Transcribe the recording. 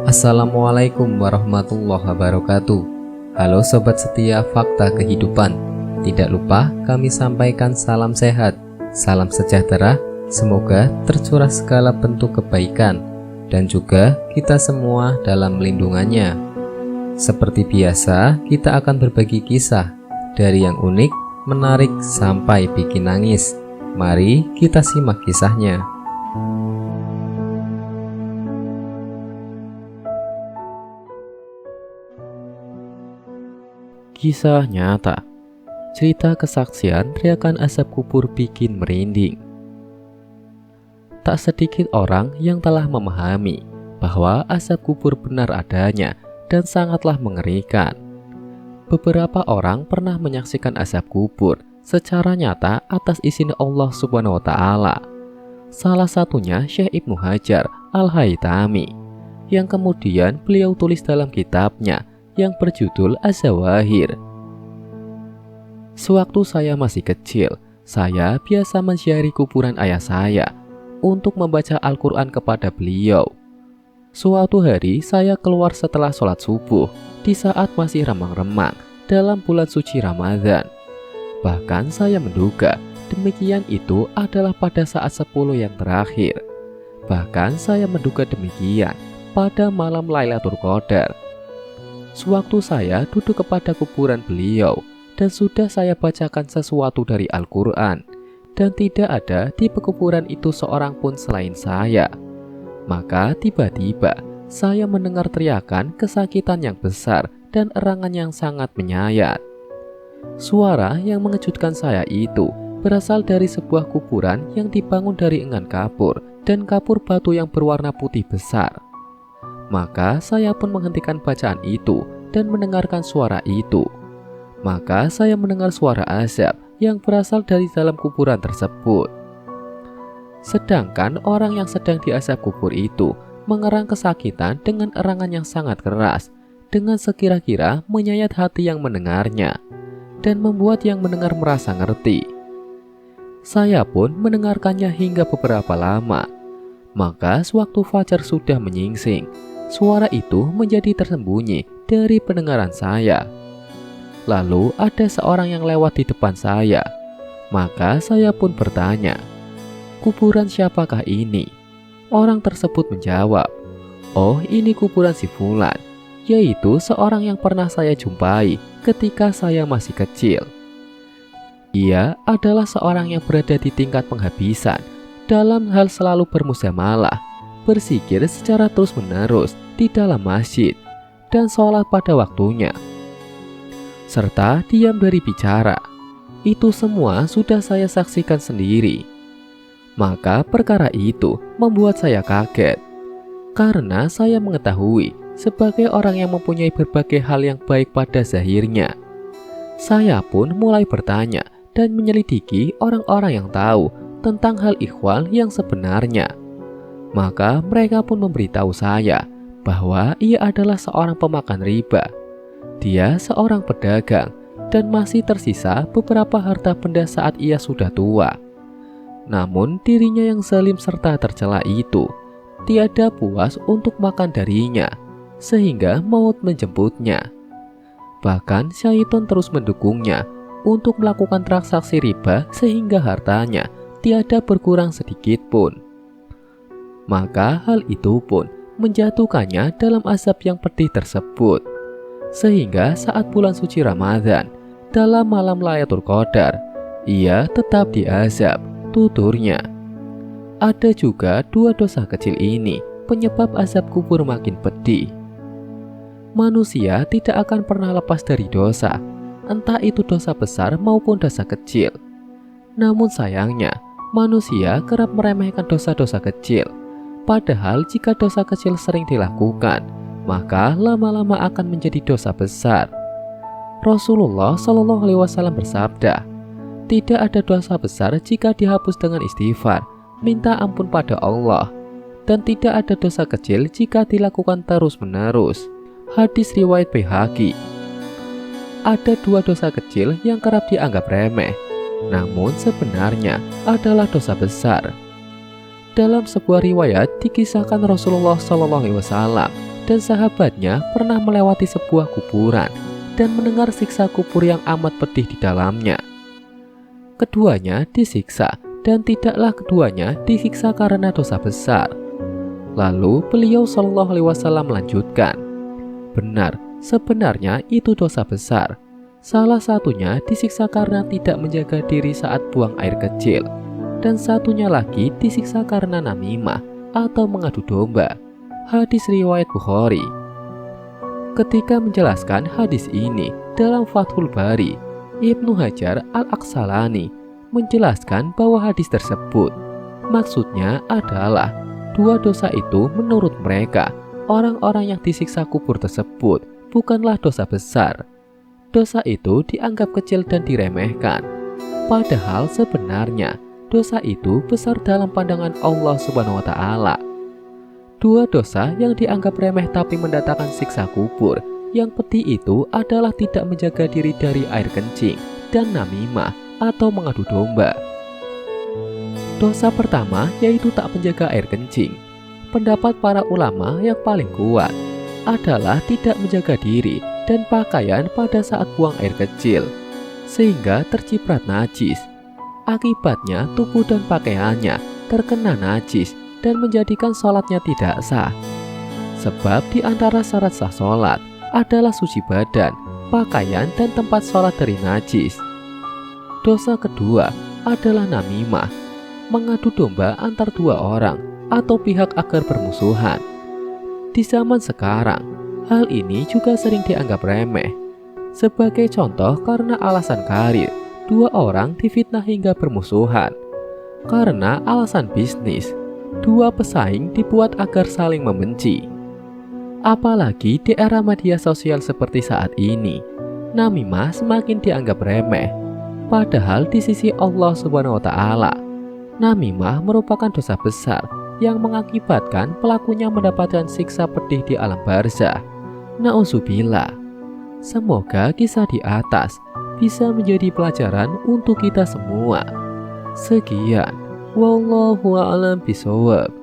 Assalamualaikum warahmatullahi wabarakatuh. Halo sobat setia Fakta Kehidupan. Tidak lupa kami sampaikan salam sehat, salam sejahtera. Semoga tercurah segala bentuk kebaikan dan juga kita semua dalam lindungannya. Seperti biasa, kita akan berbagi kisah dari yang unik, menarik sampai bikin nangis. Mari kita simak kisahnya. Kisah nyata. Cerita kesaksian teriakan asap kubur bikin merinding. Tak sedikit orang yang telah memahami bahwa asap kubur benar adanya dan sangatlah mengerikan. Beberapa orang pernah menyaksikan asap kubur secara nyata atas izin Allah Subhanahu wa Ta'ala. Salah satunya Syekh Ibnu Hajar Al-Haytami, yang kemudian beliau tulis dalam kitabnya yang berjudul Az-Zawahir. Sewaktu saya masih kecil, saya biasa menziarahi kuburan ayah saya untuk membaca Al-Quran kepada beliau. Suatu hari saya keluar setelah sholat subuh di saat masih remang-remang dalam bulan suci Ramadan. Bahkan saya menduga demikian itu adalah pada saat 10 yang terakhir. Bahkan saya menduga demikian pada malam Lailatul Qadar. Sewaktu saya duduk kepada kuburan beliau dan sudah saya bacakan sesuatu dari Al-Quran, dan tidak ada di pekuburan itu seorang pun selain saya, maka tiba-tiba saya mendengar teriakan kesakitan yang besar dan erangan yang sangat menyayat. Suara yang mengejutkan saya itu berasal dari sebuah kuburan yang dibangun dari engan kapur dan kapur batu yang berwarna putih besar. Maka saya pun menghentikan bacaan itu dan mendengarkan suara itu. Maka saya mendengar suara azab yang berasal dari dalam kuburan tersebut. Sedangkan orang yang sedang diazab kubur itu mengerang kesakitan dengan erangan yang sangat keras, dengan sekira-kira menyayat hati yang mendengarnya dan membuat yang mendengar merasa ngerti. Saya pun mendengarkannya hingga beberapa lama. Maka sewaktu fajar sudah menyingsing, suara itu menjadi tersembunyi dari pendengaran saya. Lalu ada seorang yang lewat di depan saya. Maka saya pun bertanya, "Kuburan siapakah ini?" Orang tersebut menjawab, "Oh, ini kuburan si Fulan, yaitu seorang yang pernah saya jumpai ketika saya masih kecil. Ia adalah seorang yang berada di tingkat penghabisan dalam hal selalu bermusyawarah, berzikir secara terus-menerus di dalam masjid, dan sholat pada waktunya, serta diam dari bicara. Itu semua sudah saya saksikan sendiri." Maka perkara itu membuat saya kaget, karena saya mengetahui sebagai orang yang mempunyai berbagai hal yang baik pada zahirnya. Saya pun mulai bertanya dan menyelidiki orang-orang yang tahu tentang hal ikhwal yang sebenarnya. Maka mereka pun memberitahu saya bahwa ia adalah seorang pemakan riba. Dia seorang pedagang dan masih tersisa beberapa harta benda saat ia sudah tua. Namun dirinya yang zalim serta tercela itu tiada puas untuk makan darinya, sehingga maut menjemputnya. Bahkan syaitan terus mendukungnya untuk melakukan transaksi riba sehingga hartanya tiada berkurang sedikit pun. Maka hal itu pun menjatuhkannya dalam azab yang pedih tersebut. Sehingga saat bulan suci Ramadan, dalam malam Lailatul Qadar, ia tetap diazab, tuturnya. Ada juga dua dosa kecil ini penyebab azab kubur makin pedih. Manusia tidak akan pernah lepas dari dosa, entah itu dosa besar maupun dosa kecil. Namun sayangnya, manusia kerap meremehkan dosa-dosa kecil. Padahal jika dosa kecil sering dilakukan, maka lama-lama akan menjadi dosa besar. Rasulullah Shallallahu Alaihi Wasallam bersabda, "Tidak ada dosa besar jika dihapus dengan istighfar, minta ampun pada Allah, dan tidak ada dosa kecil jika dilakukan terus-menerus." Hadis riwayat Baihaqi. Ada dua dosa kecil yang kerap dianggap remeh, namun sebenarnya adalah dosa besar. Dalam sebuah riwayat dikisahkan Rasulullah SAW dan sahabatnya pernah melewati sebuah kuburan dan mendengar siksa kubur yang amat pedih di dalamnya. Keduanya disiksa, dan tidaklah keduanya disiksa karena dosa besar. Lalu beliau Shallallahu Alaihi Wasallam melanjutkan, benar, sebenarnya itu dosa besar. Salah satunya disiksa karena tidak menjaga diri saat buang air kecil, dan satunya lagi disiksa karena namimah atau mengadu domba. Hadis riwayat Bukhari. Ketika menjelaskan hadis ini dalam Fathul Bari, Ibnu Hajar Al-Aqsalani menjelaskan bahwa hadis tersebut maksudnya adalah dua dosa itu menurut mereka, orang-orang yang disiksa kubur tersebut bukanlah dosa besar. Dosa itu dianggap kecil dan diremehkan. Padahal sebenarnya dosa itu besar dalam pandangan Allah Subhanahu wa Ta'ala. Dua dosa yang dianggap remeh tapi mendatangkan siksa kubur yang pedih itu adalah tidak menjaga diri dari air kencing dan namimah atau mengadu domba. Dosa pertama yaitu tak menjaga air kencing. Pendapat para ulama yang paling kuat adalah tidak menjaga diri dan pakaian pada saat buang air kecil, sehingga terciprat najis. Akibatnya tubuh dan pakaiannya terkena najis dan menjadikan sholatnya tidak sah. Sebab di antara syarat sah sholat adalah suci badan, pakaian, dan tempat sholat dari najis. Dosa kedua adalah namimah, mengadu domba antar dua orang atau pihak agar bermusuhan. Di zaman sekarang, hal ini juga sering dianggap remeh. Sebagai contoh, karena alasan karir, dua orang difitnah hingga bermusuhan. Karena alasan bisnis, dua pesaing dibuat agar saling membenci. Apalagi di era media sosial seperti saat ini, namimah semakin dianggap remeh. Padahal di sisi Allah Subhanahu wa Ta'ala, namimah merupakan dosa besar yang mengakibatkan pelakunya mendapatkan siksa pedih di alam barzah. Na'udzubillah. Semoga kisah di atas bisa menjadi pelajaran untuk kita semua. Sekian, wallahu a'lam bishawab.